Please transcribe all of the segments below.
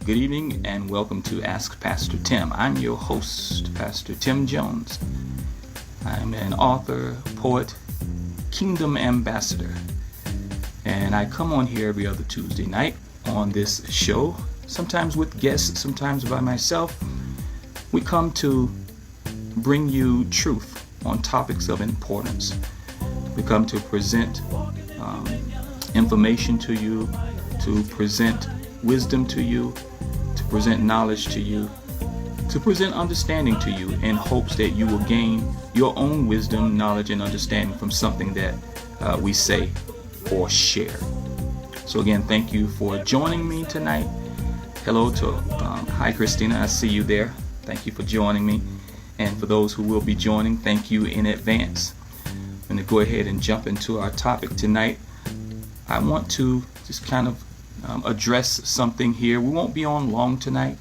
Good evening and welcome to Ask Pastor Tim. I'm your host, Pastor Tim Jones. I'm an author, poet, kingdom ambassador, and I come on here every other Tuesday night on this show, sometimes with guests, sometimes by myself. We come to bring you truth on topics of importance. We come to present information to you, to present wisdom to you, to present knowledge to you, to present understanding to you in hopes that you will gain your own wisdom, knowledge, and understanding from something that we say or share. So again, thank you for joining me tonight. Hello to, hi Christina, I see you there. Thank you for joining me. And for those who will be joining, thank you in advance. I'm going to go ahead and jump into our topic tonight. I want to just kind of address something here. We won't be on long tonight,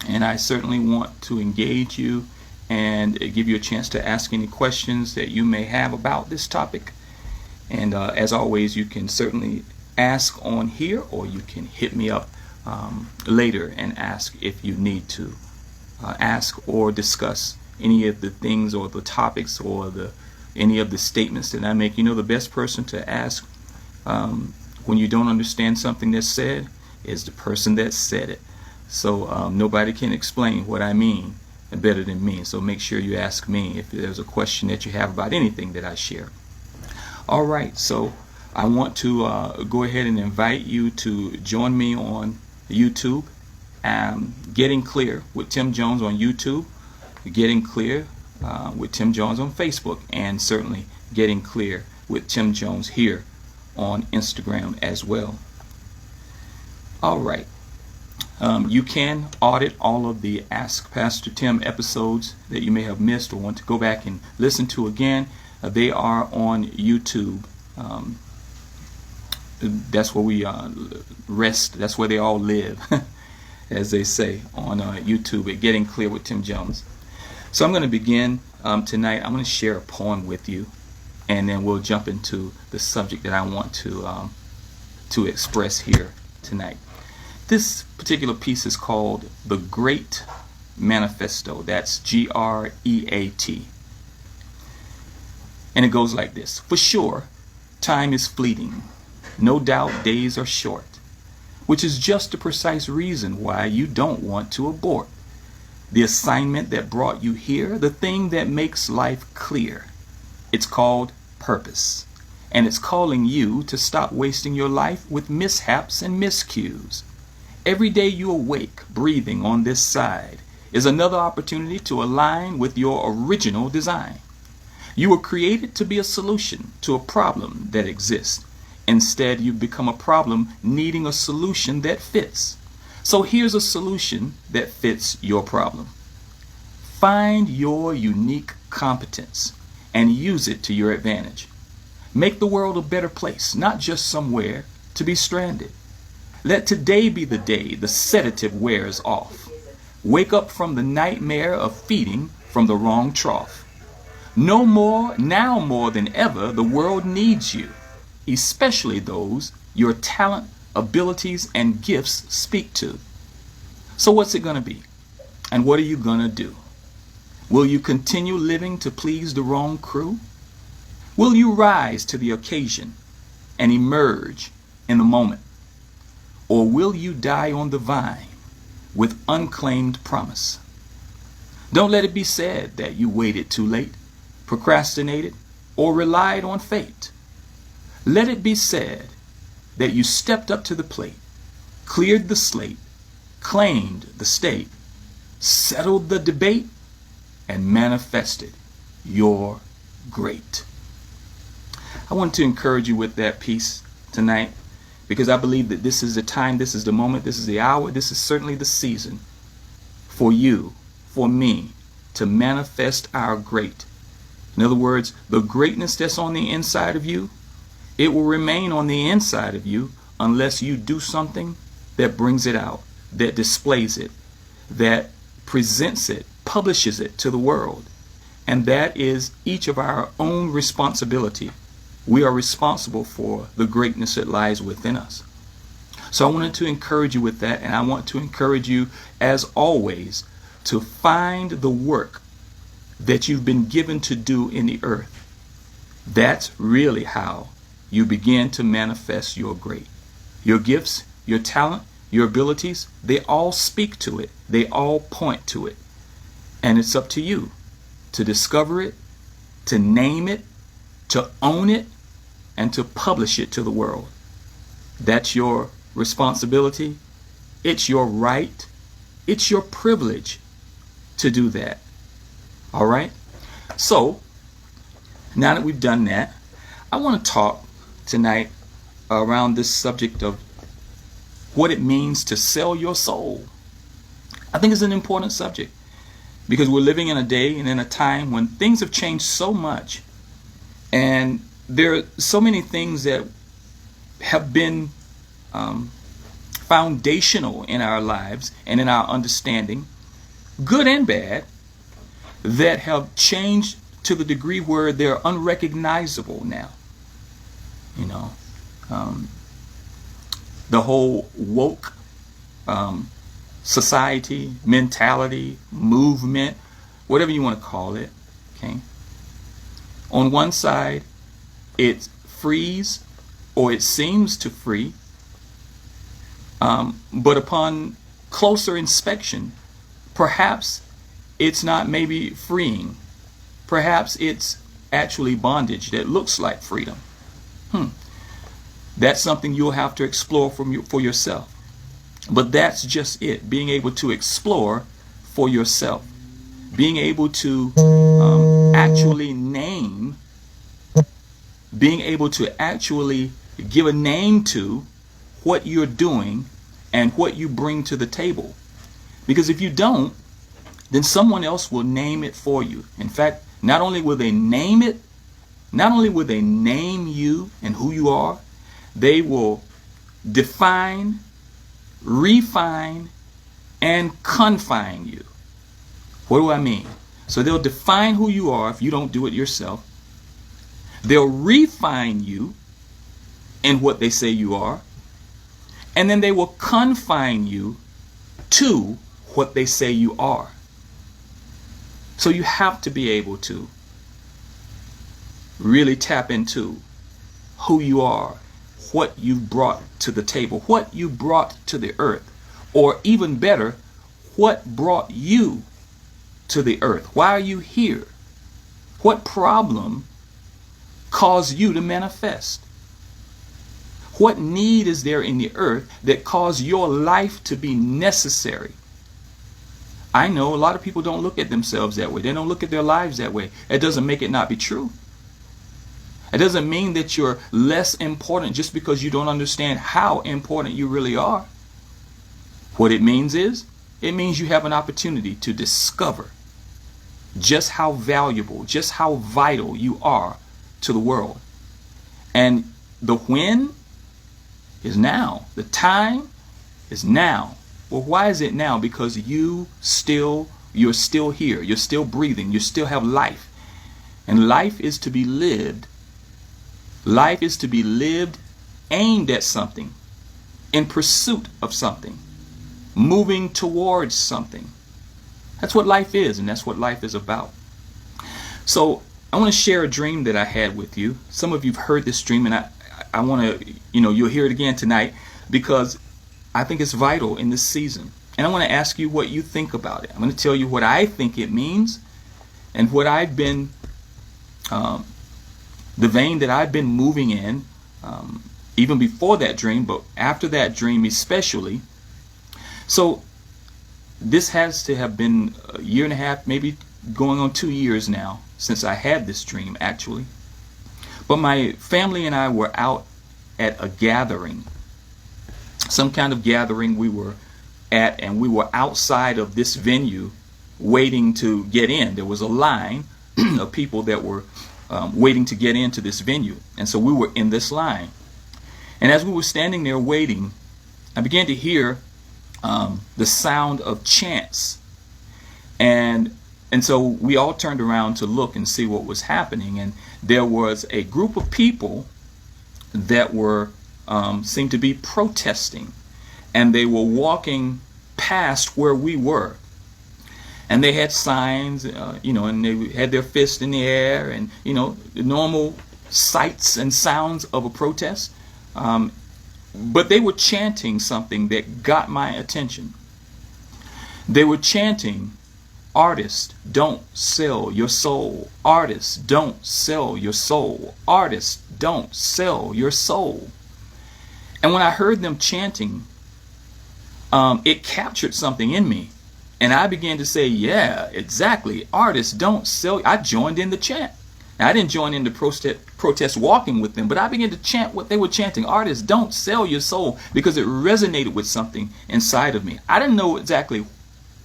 and I certainly want to engage you and give you a chance to ask any questions that you may have about this topic. And as always, you can certainly ask on here, or you can hit me up later and ask if you need to ask or discuss any of the things or the topics or any of the statements that I make. You know, the best person to ask when you don't understand something that's said is the person that said it. So nobody can explain what I mean better than me. So make sure you ask me if there's a question that you have about anything that I share. All right, so I want to go ahead and invite you to join me on YouTube. Getting Clear with Tim Jones on YouTube, Getting Clear with Tim Jones on Facebook, and certainly Getting Clear with Tim Jones here on Instagram as well. All right. You can audit all of the Ask Pastor Tim episodes that you may have missed or want to go back and listen to again. They are on YouTube. That's where we rest. That's where they all live, as they say, on YouTube at Getting Clear with Tim Jones. So I'm going to begin tonight. I'm going to share a poem with you, and then we'll jump into the subject that I want to express here tonight. This particular piece is called The Great Manifesto. That's G-R-E-A-T. And it goes like this. For sure, time is fleeting. No doubt days are short, which is just the precise reason why you don't want to abort the assignment that brought you here, the thing that makes life clear. It's called purpose, and it's calling you to stop wasting your life with mishaps and miscues. Every day you awake, breathing on this side, is another opportunity to align with your original design. You were created to be a solution to a problem that exists. Instead, you've become a problem needing a solution that fits. So here's a solution that fits your problem. Find your unique competence and use it to your advantage. Make the world a better place, not just somewhere to be stranded. Let today be the day the sedative wears off. Wake up from the nightmare of feeding from the wrong trough. No more, now more than ever, the world needs you, especially those your talent, abilities, and gifts speak to. So what's it going to be? And what are you going to do? Will you continue living to please the wrong crew? Will you rise to the occasion and emerge in the moment? Or will you die on the vine with unclaimed promise? Don't let it be said that you waited too late, procrastinated, or relied on fate. Let it be said that you stepped up to the plate, cleared the slate, claimed the state, settled the debate, and manifested your great. I want to encourage you with that piece tonight, because I believe that this is the time, this is the moment, this is the hour, this is certainly the season for you, for me, to manifest our great. In other words, the greatness that's on the inside of you, it will remain on the inside of you unless you do something that brings it out, that displays it, that presents it, publishes it to the world. And that is each of our own responsibility. We are responsible for the greatness that lies within us. So I wanted to encourage you with that, and I want to encourage you, as always, to find the work that you've been given to do in the earth. That's really how you begin to manifest your great. Your gifts, your talent, your abilities, they all speak to it. They all point to it. And it's up to you to discover it, to name it, to own it, and to publish it to the world. That's your responsibility. It's your right. It's your privilege to do that. All right? So, now that we've done that, I want to talk tonight around this subject of what it means to sell your soul. I think it's an important subject because we're living in a day and in a time when things have changed so much, and there are so many things that have been foundational in our lives and in our understanding, good and bad, that have changed to the degree where they're unrecognizable now. You know, the whole woke society, mentality, movement, whatever you want to call it. Okay. On one side, it frees, or it seems to free, but upon closer inspection, perhaps it's not maybe freeing. Perhaps it's actually bondage that looks like freedom. That's something you'll have to explore for yourself. But that's just it, being able to explore for yourself. Being able to actually name, being able to actually give a name to what you're doing and what you bring to the table. Because if you don't, then someone else will name it for you. In fact, not only will they name it, not only will they name you and who you are, they will define, refine, and confine you. What do I mean? So they'll define who you are if you don't do it yourself. They'll refine you in what they say you are. And then they will confine you to what they say you are. So you have to be able to really tap into who you are, what you brought to the table, what you brought to the earth, or even better, what brought you to the earth. Why are you here? What problem caused you to manifest? What need is there in the earth that caused your life to be necessary? I know a lot of people don't look at themselves that way. They don't look at their lives that way. It doesn't make it not be true. It doesn't mean that you're less important just because you don't understand how important you really are. What it means is, it means you have an opportunity to discover just how valuable, just how vital you are to the world. And the when is now. The time is now. Well, why is it now? Because you're still here. You're still breathing. You still have life. And life is to be lived. Life is to be lived aimed at something, in pursuit of something, moving towards something. That's what life is, and that's what life is about. So I want to share a dream that I had with you. Some of you've heard this dream, and I want to, you'll hear it again tonight because I think it's vital in this season. And I want to ask you what you think about it. I'm going to tell you what I think it means and what I've been, the vein that I've been moving in, even before that dream, but after that dream especially. So this has to have been a year and a half, maybe going on 2 years now since I had this dream actually. But my family and I were out at a gathering, some kind of gathering we were at, and we were outside of this venue waiting to get in. There was a line of people that were waiting to get into this venue, and so we were in this line. And as we were standing there waiting, I began to hear the sound of chants, and so we all turned around to look and see what was happening. And there was a group of people that were seemed to be protesting and they were walking past where we were. And they had signs, and they had their fists in the air, and, the normal sights and sounds of a protest. But they were chanting something that got my attention. They were chanting, "Artists, don't sell your soul. Artists, don't sell your soul. Artists, don't sell your soul." And when I heard them chanting, it captured something in me. And I began to say, yeah, exactly. Artists don't sell. I joined in the chant. Now, I didn't join in the protest walking with them, but I began to chant what they were chanting. Artists don't sell your soul, because it resonated with something inside of me. I didn't know exactly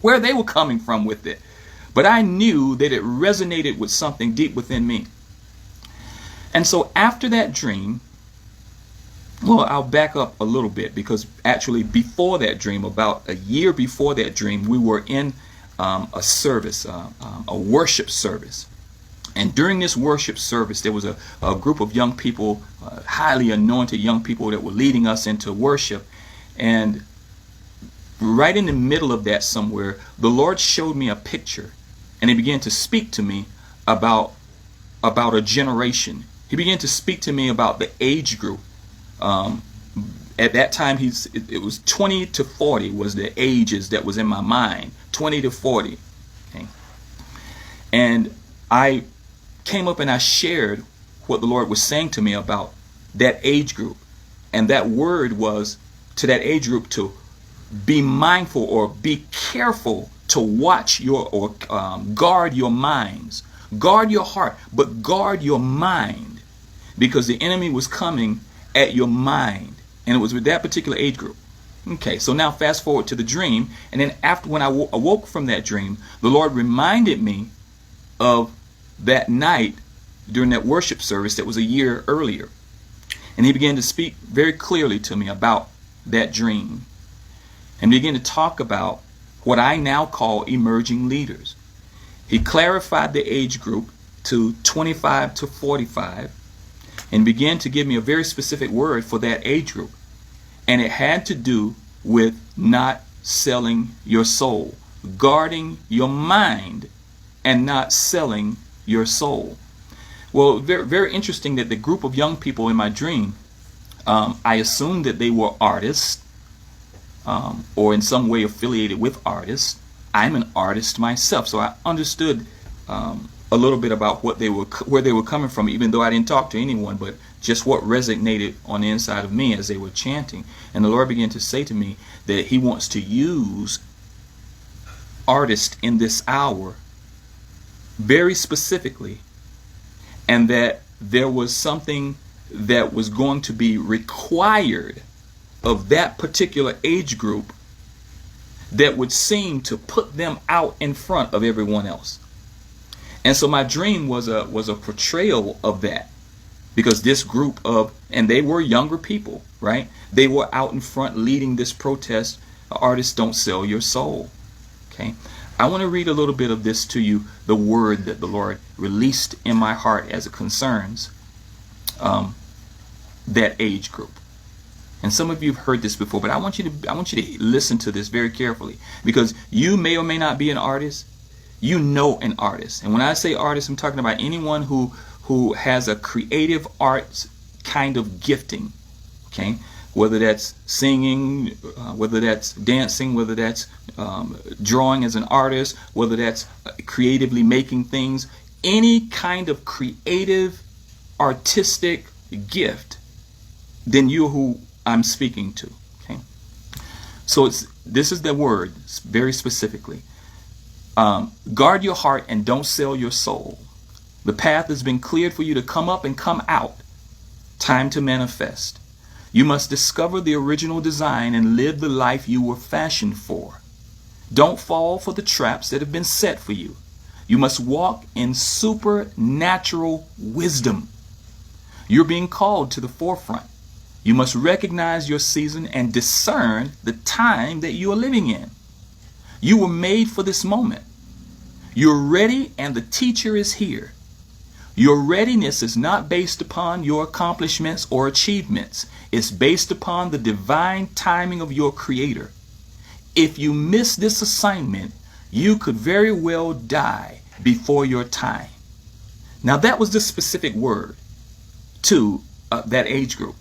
where they were coming from with it, but I knew that it resonated with something deep within me. And so after that dream, well, I'll back up a little bit, because actually before that dream, about a year before that dream, we were in a service, a worship service. And during this worship service, there was a group of young people, highly anointed young people, that were leading us into worship. And right in the middle of that somewhere, the Lord showed me a picture, and He began to speak to me about a generation. He began to speak to me about the age group. At that time, it was 20 to 40 was the ages that was in my mind. 20 to 40. Okay? And I came up and I shared what the Lord was saying to me about that age group. And that word was to that age group to be mindful, or be careful to watch or guard your minds. Guard your heart, but guard your mind, because the enemy was coming at your mind, and it was with that particular age group. Okay, so now fast forward to the dream, and then after, when I awoke from that dream, the Lord reminded me of that night during that worship service that was a year earlier, and He began to speak very clearly to me about that dream, and began to talk about what I now call emerging leaders. He clarified the age group to 25 to 45, and began to give me a very specific word for that age group. And it had to do with not selling your soul, guarding your mind, and not selling your soul. Well, very, very interesting that the group of young people in my dream, I assumed that they were artists, or in some way affiliated with artists. I'm an artist myself, so I understood a little bit about where they were coming from, even though I didn't talk to anyone, but just what resonated on the inside of me as they were chanting. And the Lord began to say to me that He wants to use artists in this hour very specifically, and that there was something that was going to be required of that particular age group that would seem to put them out in front of everyone else. And so my dream was a portrayal of that, because this group and they were younger people, right? They were out in front leading this protest. Artists don't sell your soul. Okay, I want to read a little bit of this to you, the word that the Lord released in my heart as it concerns that age group. And some of you have heard this before, but I want you to listen to this very carefully, because you may or may not be an artist. You know an artist. And when I say artist, I'm talking about anyone who has a creative arts kind of gifting. Okay? Whether that's singing, whether that's dancing, whether that's drawing as an artist, whether that's creatively making things, any kind of creative, artistic gift, then you're who I'm speaking to. Okay? So this is the word very specifically. Guard your heart and don't sell your soul. The path has been cleared for you to come up and come out. Time to manifest. You must discover the original design and live the life you were fashioned for. Don't fall for the traps that have been set for you. You must walk in supernatural wisdom. You're being called to the forefront. You must recognize your season and discern the time that you are living in. You were made for this moment. You're ready and the teacher is here. Your readiness is not based upon your accomplishments or achievements. It's based upon the divine timing of your Creator. If you miss this assignment, you could very well die before your time. Now, that was the specific word to that age group.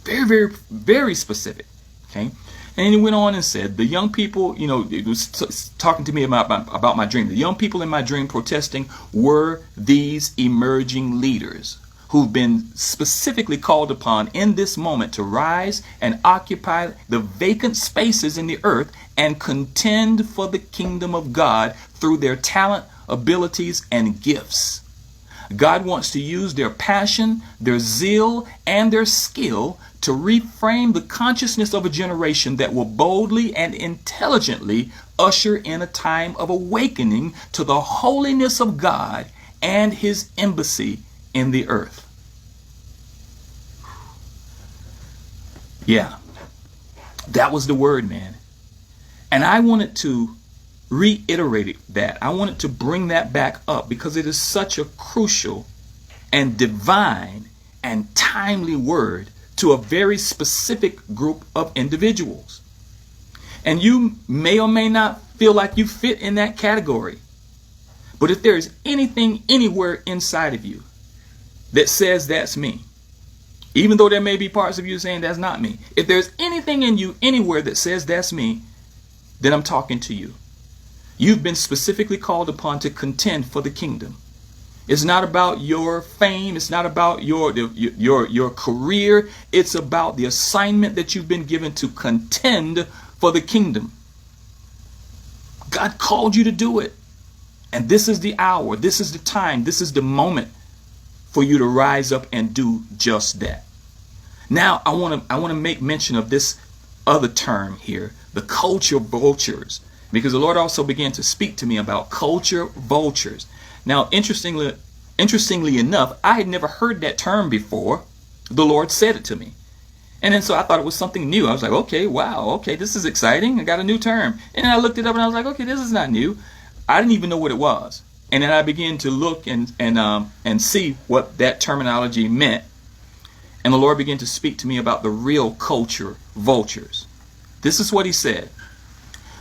Very, very, very specific. Okay. And he went on and said, the young people, it was talking to me about my dream. The young people in my dream protesting were these emerging leaders who've been specifically called upon in this moment to rise and occupy the vacant spaces in the earth and contend for the kingdom of God through their talent, abilities, and gifts. God wants to use their passion, their zeal, and their skill to reframe the consciousness of a generation that will boldly and intelligently usher in a time of awakening to the holiness of God and His embassy in the earth. Yeah, that was the word, man. And I wanted to reiterate that. I wanted to bring that back up because it is such a crucial and divine and timely word to a very specific group of individuals. And you may or may not feel like you fit in that category. But if there is anything anywhere inside of you that says that's me, even though there may be parts of you saying that's not me, if there's anything in you anywhere that says that's me, then I'm talking to you. You've been specifically called upon to contend for the kingdom. It's not about your fame. It's not about your career. It's about the assignment that you've been given to contend for the kingdom. God called you to do it. And this is the hour. This is the time. This is the moment for you to rise up and do just that. Now, I want to make mention of this other term here, the culture vultures, because the Lord also began to speak to me about culture vultures. Now, interestingly enough, I had never heard that term before. The Lord said it to me. And then so I thought it was something new. I was like, okay, wow, okay, this is exciting. I got a new term. And then I looked it up and I was like, okay, this is not new. I didn't even know what it was. And then I began to look and see what that terminology meant. And the Lord began to speak to me about the real culture vultures. This is what He said.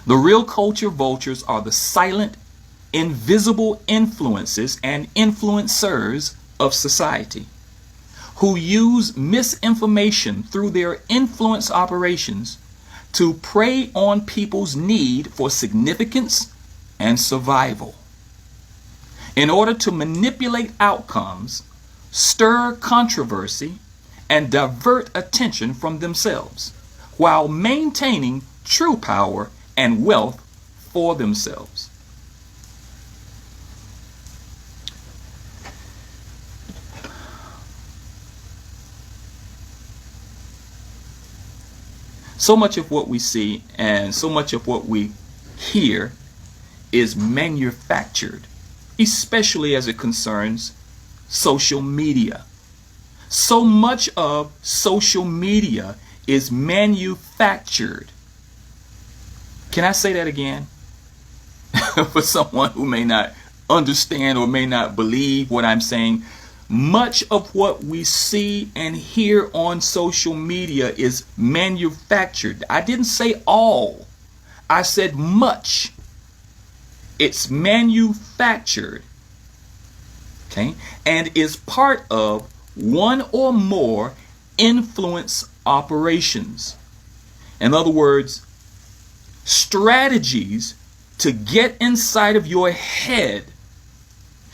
The real culture vultures are the silent, invisible influences and influencers of society who use misinformation through their influence operations to prey on people's need for significance and survival. In order to manipulate outcomes, stir controversy, and divert attention from themselves, while maintaining true power and wealth for themselves. So much of what we see and so much of what we hear is manufactured, especially as it concerns social media. So much of social media is manufactured. Can I say that again? For someone who may not understand or may not believe what I'm saying, much of what we see and hear on social media is manufactured. I didn't say all. I said much. It's manufactured. Okay? And is part of one or more influence operations. In other words, strategies to get inside of your head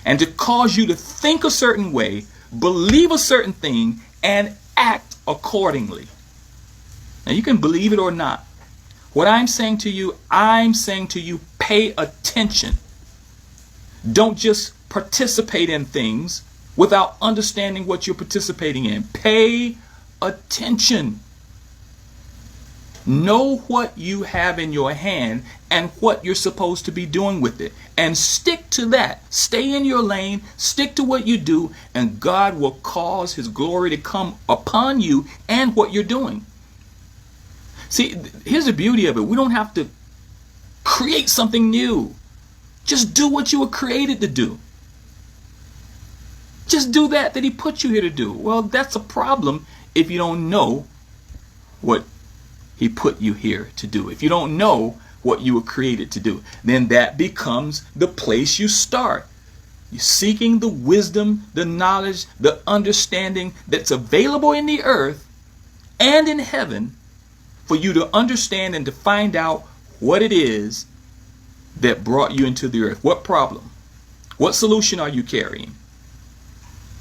and to cause you to think a certain way, believe a certain thing, and act accordingly. Now, you can believe it or not. What I'm saying to you, pay attention. Don't just participate in things without understanding what you're participating in. Pay attention. Know what you have in your hand and what you're supposed to be doing with it. And stick to that. Stay in your lane. Stick to what you do. And God will cause His glory to come upon you and what you're doing. See, here's the beauty of it. We don't have to create something new. Just do what you were created to do. Just do that he put you here to do. Well, that's a problem if you don't know what he put you here to do. If you don't know what you were created to do, then that becomes the place you start. You're seeking the wisdom, the knowledge, the understanding that's available in the earth and in heaven for you to understand and to find out what it is that brought you into the earth. What problem? What solution are you carrying?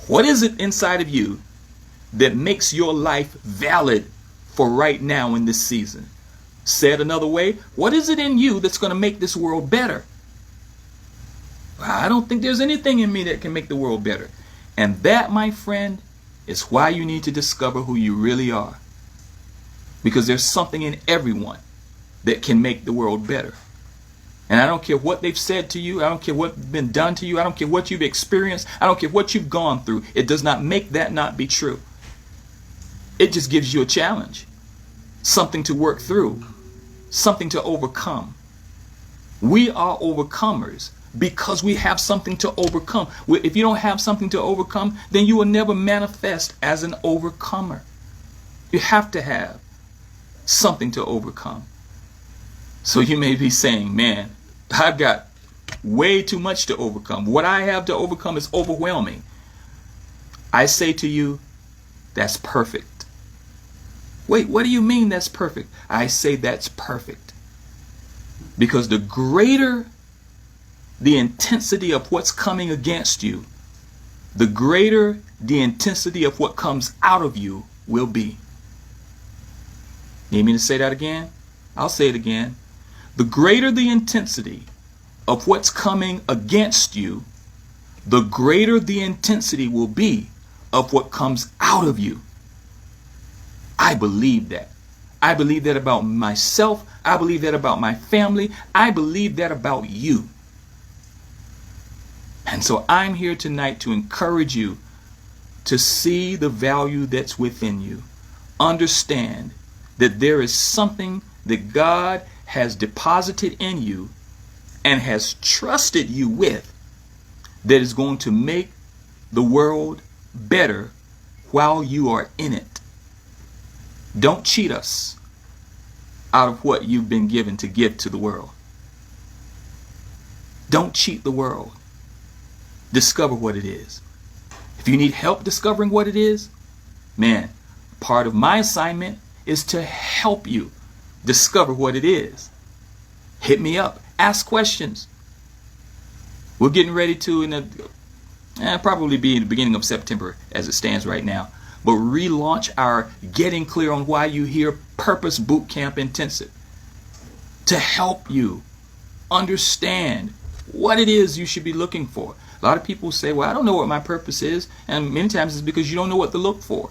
What is it inside of you that makes your life valid for right now in this season? Said another way, what is it in you that's going to make this world better? I don't think there's anything in me that can make the world better. And that, my friend, is why you need to discover who you really are. Because there's something in everyone that can make the world better. And I don't care what they've said to you. I don't care what's been done to you. I don't care what you've experienced. I don't care what you've gone through. It does not make that not be true. It just gives you a challenge. Something to work through. Something to overcome. We are overcomers because we have something to overcome. If you don't have something to overcome, then you will never manifest as an overcomer. You have to have something to overcome. So you may be saying, man, I've got way too much to overcome. What I have to overcome is overwhelming. I say to you, that's perfect. Wait, what do you mean that's perfect? I say that's perfect. Because the greater the intensity of what's coming against you, the greater the intensity of what comes out of you will be. Need me to say that again? I'll say it again. The greater the intensity of what's coming against you, the greater the intensity will be of what comes out of you. I believe that. I believe that about myself. I believe that about my family. I believe that about you. And so I'm here tonight to encourage you to see the value that's within you. Understand that there is something that God has deposited in you and has trusted you with that is going to make the world better while you are in it. Don't cheat us out of what you've been given to give to the world. Don't cheat the world. Discover what it is. If you need help discovering what it is, man, part of my assignment is to help you discover what it is. Hit me up. Ask questions. We're getting ready to, probably be in the beginning of September as it stands right now, but relaunch our Getting Clear on Why You Here Purpose Bootcamp Intensive to help you understand what it is you should be looking for. A lot of people say, well, I don't know what my purpose is. And many times it's because you don't know what to look for.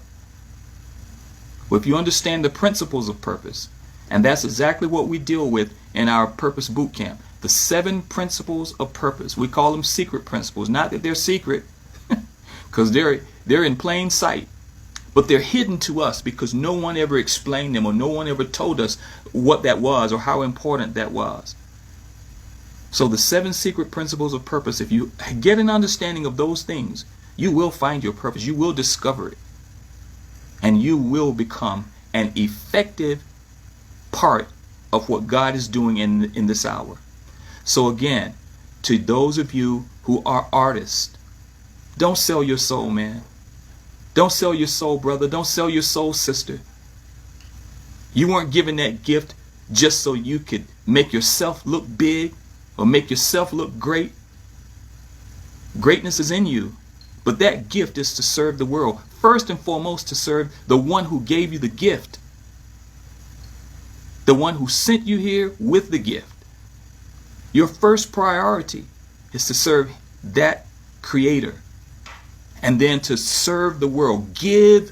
Well, if you understand the principles of purpose, and that's exactly what we deal with in our Purpose Bootcamp, the 7 principles of purpose. We call them secret principles. Not that they're secret, because they're in plain sight. But they're hidden to us because no one ever explained them or no one ever told us what that was or how important that was. So the 7 secret principles of purpose, if you get an understanding of those things, you will find your purpose. You will discover it. And you will become an effective part of what God is doing in this hour. So again, to those of you who are artists, don't sell your soul, man. Don't sell your soul, brother. Don't sell your soul, sister. You weren't given that gift just so you could make yourself look big or make yourself look great. Greatness is in you, but that gift is to serve the world. First and foremost, to serve the one who gave you the gift. The one who sent you here with the gift. Your first priority is to serve that creator. And then to serve the world. Give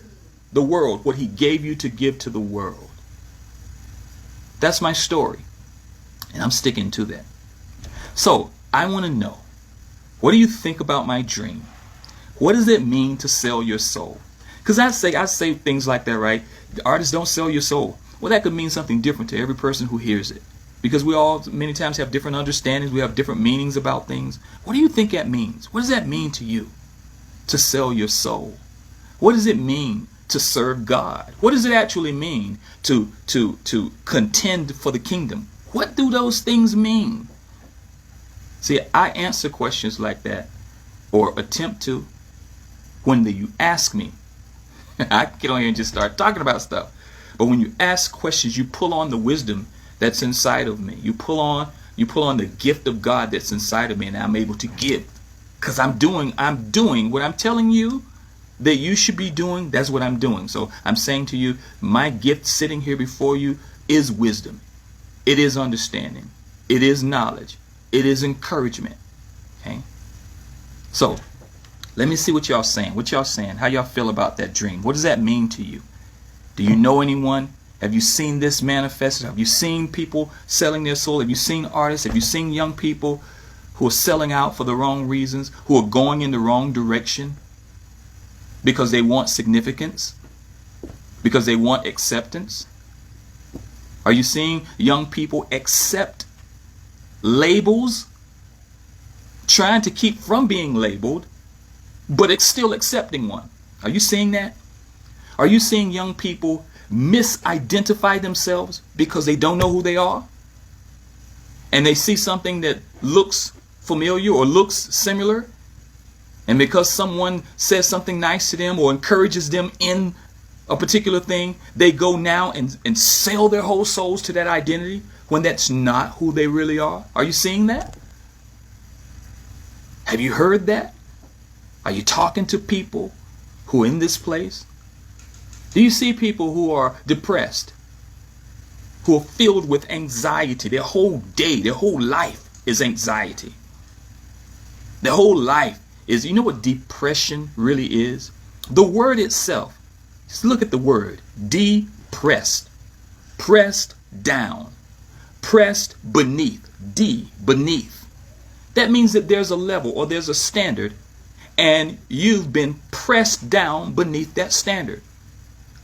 the world what he gave you to give to the world. That's my story. And I'm sticking to that. So, I want to know, what do you think about my dream? What does it mean to sell your soul? Because I say things like that, right? Artists, don't sell your soul. Well, that could mean something different to every person who hears it. Because we all many times have different understandings. We have different meanings about things. What do you think that means? What does that mean to you? to sell your soul? What does it mean to serve God? What does it actually mean to contend for the kingdom? What do those things mean? See, I answer questions like that, or attempt to, when you ask me. I get on here and just start talking about stuff. But when you ask questions, you pull on the wisdom that's inside of me. You pull on the gift of God that's inside of me, and I'm able to give. Because I'm doing what I'm telling you that you should be doing. That's what I'm doing. So I'm saying to you, my gift sitting here before you is wisdom. It is understanding. It is knowledge. It is encouragement. Okay? So let me see what y'all saying. What y'all saying? How y'all feel about that dream? What does that mean to you? Do you know anyone? Have you seen this manifested? Have you seen people selling their soul? Have you seen artists? Have you seen young people who are selling out for the wrong reasons, who are going in the wrong direction because they want significance, because they want acceptance? Are you seeing young people accept labels, trying to keep from being labeled, but it's still accepting one? Are you seeing that? Are you seeing young people misidentify themselves because they don't know who they are? And they see something that looks familiar or looks similar, and because someone says something nice to them or encourages them in a particular thing, they go now and sell their whole souls to that identity when that's not who they really are. Are you seeing that? Have you heard that? Are you talking to people who are in this place? Do you see people who are depressed, who are filled with anxiety? Their whole day, their whole life is anxiety. Their whole life is, you know what depression really is? The word itself. Just look at the word. Depressed. Pressed down. Pressed beneath. Beneath. That means that there's a level or there's a standard, and you've been pressed down beneath that standard.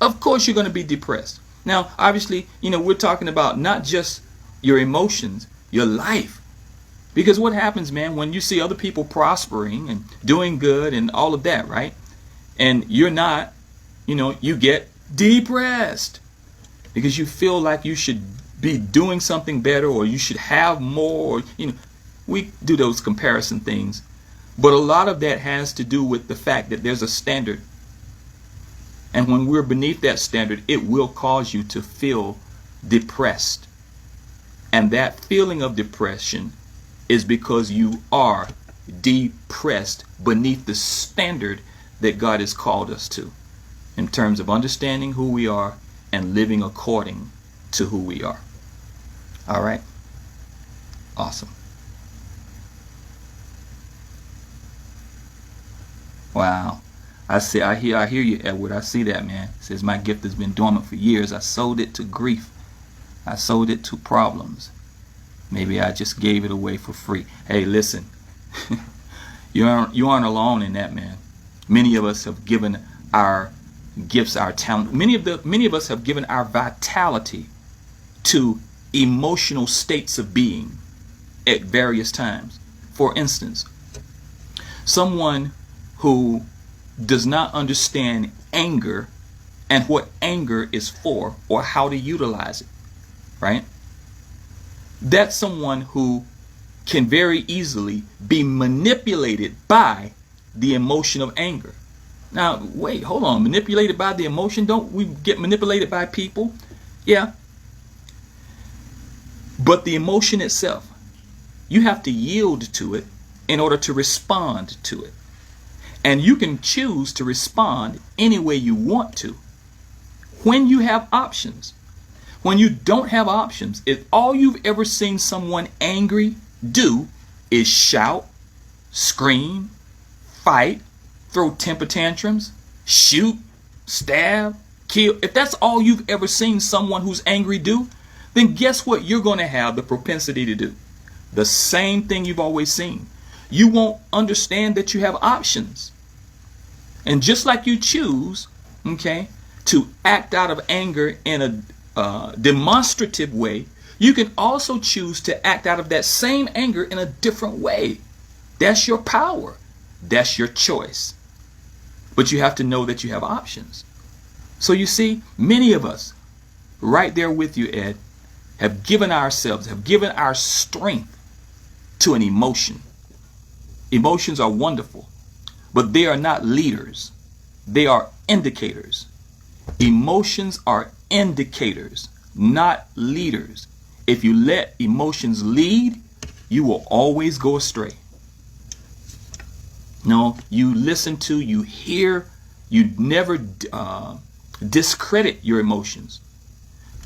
Of course you're going to be depressed. Now, obviously, we're talking about not just your emotions, your life. Because what happens, man, when you see other people prospering and doing good and all of that, right? And you're not, you get depressed because you feel like you should be doing something better, or you should have more. We do those comparison things. But a lot of that has to do with the fact that there's a standard. And when we're beneath that standard, it will cause you to feel depressed. And that feeling of depression is because you are depressed beneath the standard that God has called us to, in terms of understanding who we are and living according to who we are. All right? Awesome. Wow. I hear you, Edward. I see that, man. It says, my gift has been dormant for years. I sold it to grief. I sold it to problems. Maybe I just gave it away for free. Hey, listen. You aren't alone in that, man. Many of us have given our gifts, our talent. Many of us have given our vitality to emotional states of being at various times. For instance, someone who does not understand anger and what anger is for, or how to utilize it, right? That's someone who can very easily be manipulated by the emotion of anger. Now, wait, hold on. Manipulated by the emotion? Don't we get manipulated by people? Yeah. But the emotion itself, you have to yield to it in order to respond to it. And you can choose to respond any way you want to when you have options. When you don't have options, if all you've ever seen someone angry do is shout, scream, fight, throw temper tantrums, shoot, stab, kill, if that's all you've ever seen someone who's angry do, then guess what you're going to have the propensity to do? The same thing you've always seen. You won't understand that you have options. And just like you choose, to act out of anger in a demonstrative way, you can also choose to act out of that same anger in a different way. That's your power. That's your choice. But you have to know that you have options. So you see, many of us, right there with you, Ed, have given our strength to an emotion. Emotions are wonderful, but they are not leaders. They are indicators. Emotions are indicators, not leaders. If you let emotions lead, you will always go astray. No, you listen to, you hear, you never discredit your emotions.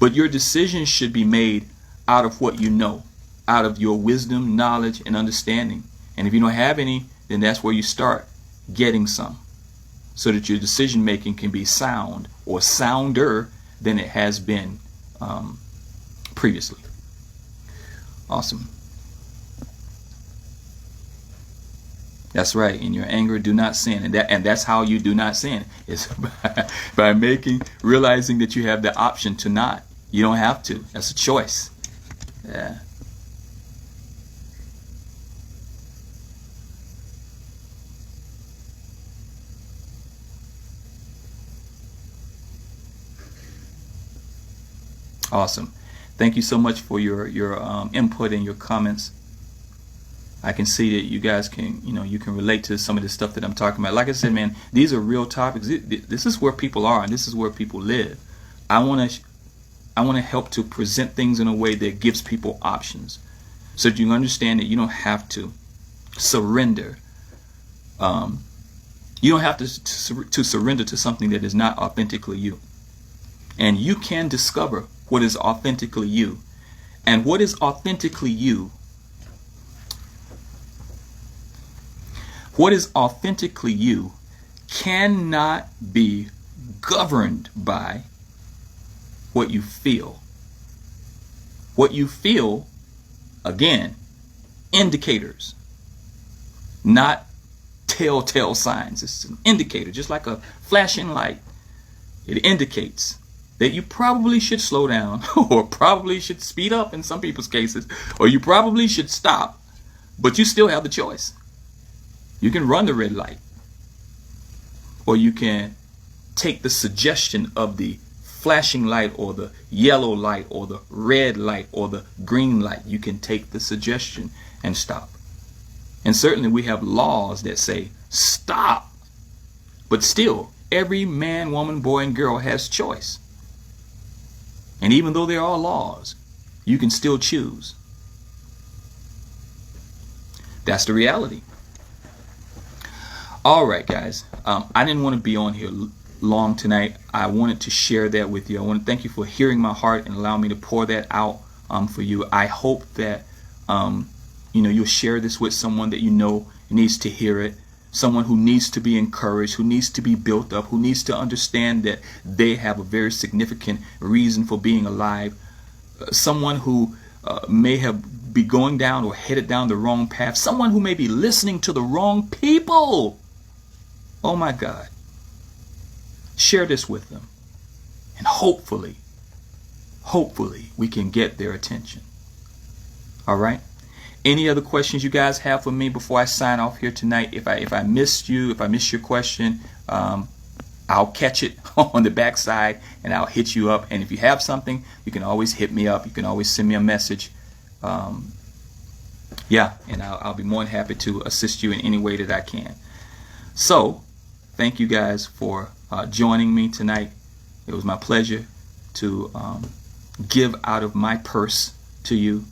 But your decisions should be made out of what you know, out of your wisdom, knowledge, and understanding. And if you don't have any, then that's where you start getting some, so that your decision making can be sound or sounder than it has been previously. Awesome. That's right. In your anger, do not sin. And that's how you do not sin. It's by realizing that you have the option to not. You don't have to. That's a choice. Yeah. Awesome. Thank you so much for your input and your comments. I can see that you guys can, you can relate to some of the stuff that I'm talking about. Like I said, man, these are real topics. This is where people are, and this is where people live. I want to help to present things in a way that gives people options, so that you understand that you don't have to surrender. You don't have to surrender to something that is not authentically you. And you can discover what is authentically you. And what is authentically you? What is authentically you cannot be governed by what you feel. What you feel, again, indicators, not telltale signs. It's an indicator, just like a flashing light. It indicates that you probably should slow down, or probably should speed up in some people's cases, or you probably should stop, but you still have the choice. You can run the red light, or you can take the suggestion of the flashing light, or the yellow light, or the red light, or the green light. You can take the suggestion and stop. And certainly we have laws that say stop, but still every man, woman, boy, and girl has choice. And even though there are laws, you can still choose. That's the reality. All right, guys. I didn't want to be on here long tonight. I wanted to share that with you. I want to thank you for hearing my heart and allowing me to pour that out for you. I hope that you'll share this with someone that you know needs to hear it. Someone who needs to be encouraged, who needs to be built up, who needs to understand that they have a very significant reason for being alive. Someone who may be going down or headed down the wrong path. Someone who may be listening to the wrong people. Oh my God. Share this with them. And hopefully we can get their attention. All right? Any other questions you guys have for me before I sign off here tonight? If I missed your question, I'll catch it on the backside and I'll hit you up. And if you have something, you can always hit me up. You can always send me a message. And I'll be more than happy to assist you in any way that I can. So, thank you guys for joining me tonight. It was my pleasure to give out of my purse to you.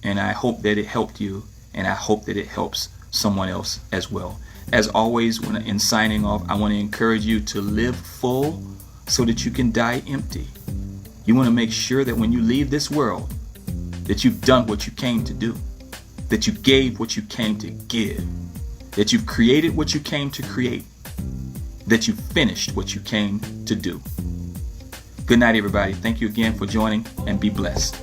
And I hope that it helped you, and I hope that it helps someone else as well. As always, in signing off, I want to encourage you to live full so that you can die empty. You want to make sure that when you leave this world, that you've done what you came to do, that you gave what you came to give, that you've created what you came to create, that you finished what you came to do. Good night, everybody. Thank you again for joining, and be blessed.